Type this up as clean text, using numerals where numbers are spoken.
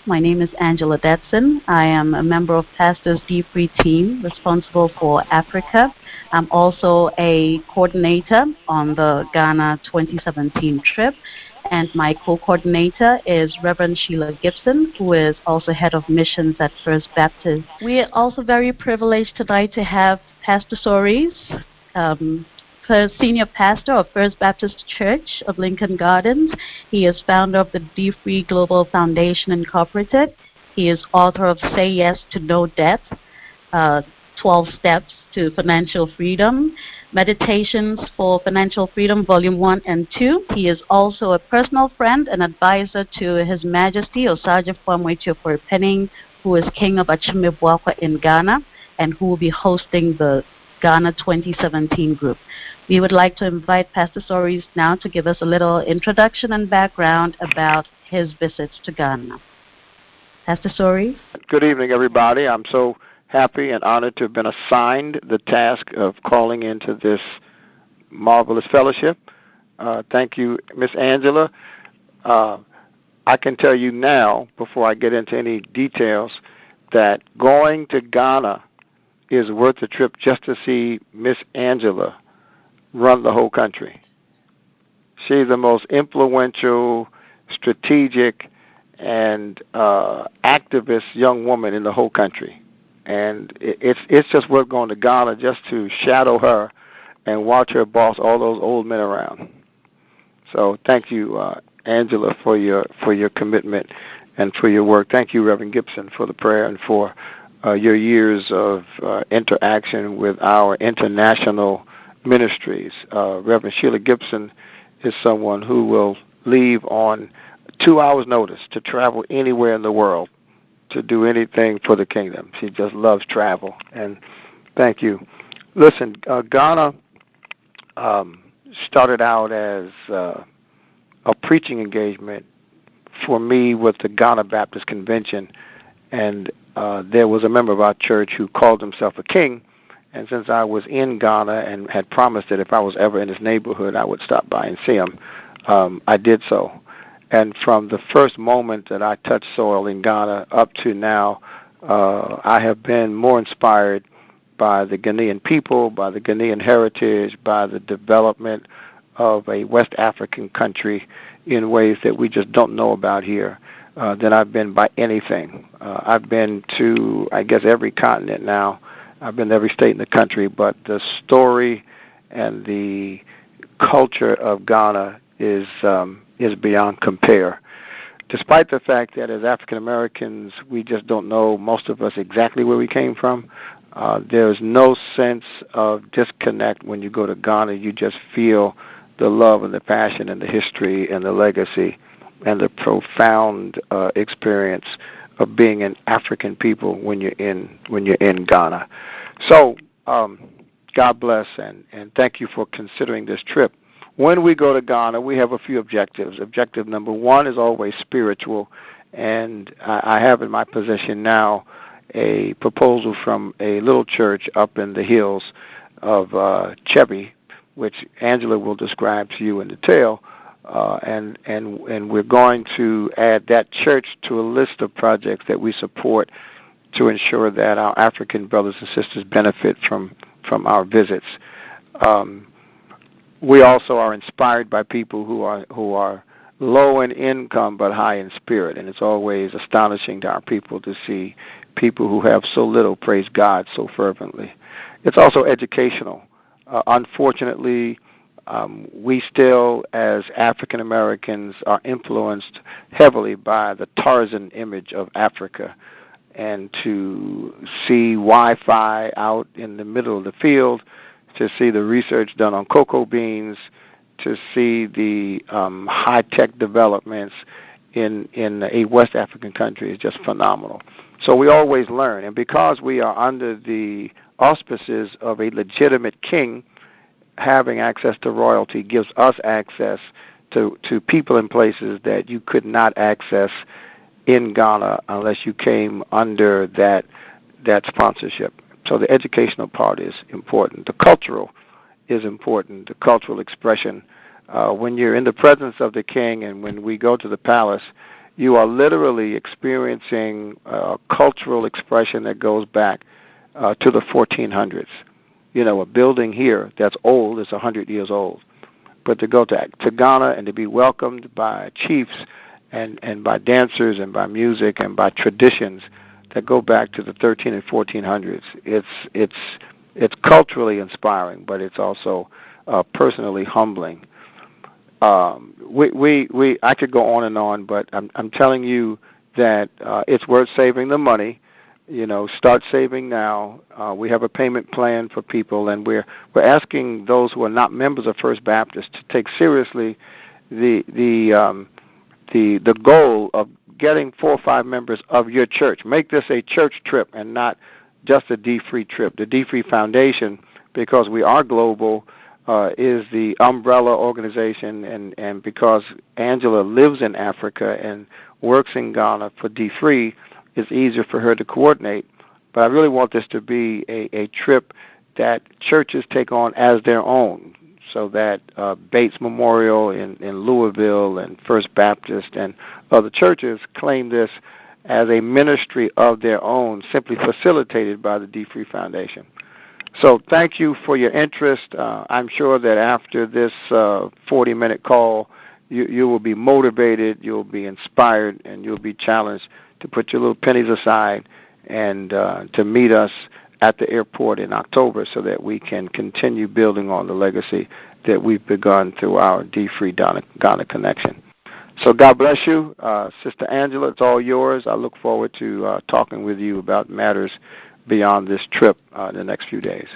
My name is Angela Dadson. I am a member of Pastor's DeFree team responsible for Africa. I'm also a coordinator on the Ghana 2017 trip, and my co-coordinator is Reverend Sheila Gibson, who is also head of missions at First Baptist. We are also very privileged tonight to have Pastor Soaries, senior pastor of First Baptist Church of Lincoln Gardens. He is founder of the dfree Global Foundation Incorporated. He is author of Say Yes to No Debt, 12 Steps to Financial Freedom, Meditations for Financial Freedom, Volume 1 and 2. He is also a personal friend and advisor to His Majesty Osagyefo Amoitio Penning, who is King of Achimebwakwa in Ghana, and who will be hosting the Ghana 2017 group. We would like to invite Pastor Soaries now to give us a little introduction and background about his visits to Ghana. Pastor Soaries. Good evening, everybody. I'm so happy and honored to have been assigned the task of calling into this marvelous fellowship. Thank you, Miss Angela. I can tell you now, before I get into any details, that going to Ghana is worth the trip just to see Miss Angela run the whole country. She's the most influential, strategic, and activist young woman in the whole country. And it's just worth going to Ghana just to shadow her and watch her boss all those old men around. So thank you, Angela, for your commitment and for your work. Thank you, Reverend Gibson, for the prayer and for your years of interaction with our international ministries. Reverend Sheila Gibson is someone who will leave on 2 hours' notice to travel anywhere in the world to do anything for the kingdom. She just loves travel, and thank you. Listen, Ghana started out as a preaching engagement for me with the Ghana Baptist Convention, and there was a member of our church who called himself a king, and since I was in Ghana and had promised that if I was ever in his neighborhood, I would stop by and see him, I did so. And from the first moment that I touched soil in Ghana up to now, I have been more inspired by the Ghanaian people, by the Ghanaian heritage, by the development of a West African country in ways that we just don't know about here than I've been by anything. I've been to, I guess, every continent now. I've been to every state in the country, but the story and the culture of Ghana is beyond compare. Despite the fact that as African Americans, we just don't know, most of us, exactly where we came from, there's no sense of disconnect when you go to Ghana. You just feel the love and the passion and the history and the legacy and the profound experience of being an African people when you're in Ghana. So, God bless and thank you for considering this trip. When we go to Ghana, we have a few objectives. Objective number one is always spiritual, and I have in my possession now a proposal from a little church up in the hills of Chebby, which Angela will describe to you in detail, and we're going to add that church to a list of projects that we support to ensure that our African brothers and sisters benefit from our visits. We also are inspired by people who are low in income but high in spirit, and it's always astonishing to our people to see people who have so little praise God so fervently. It's also educational. Unfortunately, we still, as African Americans, are influenced heavily by the Tarzan image of Africa, and to see Wi-Fi out in the middle of the field, to see the research done on cocoa beans, to see the high-tech developments in a West African country is just phenomenal. So we always learn. And because we are under the auspices of a legitimate king, having access to royalty gives us access to people and places that you could not access in Ghana unless you came under that sponsorship. So the educational part is important. The cultural is important, the cultural expression. When you're in the presence of the king and when we go to the palace, you are literally experiencing a cultural expression that goes back to the 1400s. You know, a building here that's old is 100 years old. But to go to Ghana and to be welcomed by chiefs and by dancers and by music and by traditions that go back to the 13 and 1400s, it's culturally inspiring, but it's also personally humbling. I could go on and on, but I'm telling you that it's worth saving the money. You know, start saving now. We have a payment plan for people, and we're asking those who are not members of First Baptist to take seriously the goal of getting 4 or 5 members of your church. Make this a church trip and not just a DeFree trip. The DeFree Foundation, because we are global, is the umbrella organization, and because Angela lives in Africa and works in Ghana for DeFree, it's easier for her to coordinate. But I really want this to be a trip that churches take on as their own, so that Bates Memorial in Louisville and First Baptist and other churches claim this as a ministry of their own, simply facilitated by the DeFree Foundation. So thank you for your interest. I'm sure that after this 40-minute call, you will be motivated, you'll be inspired, and you'll be challenged to put your little pennies aside and to meet us at the airport in October so that we can continue building on the legacy that we've begun through our DeFree Ghana connection. So God bless you. Sister Angela, it's all yours. I look forward to talking with you about matters beyond this trip in the next few days.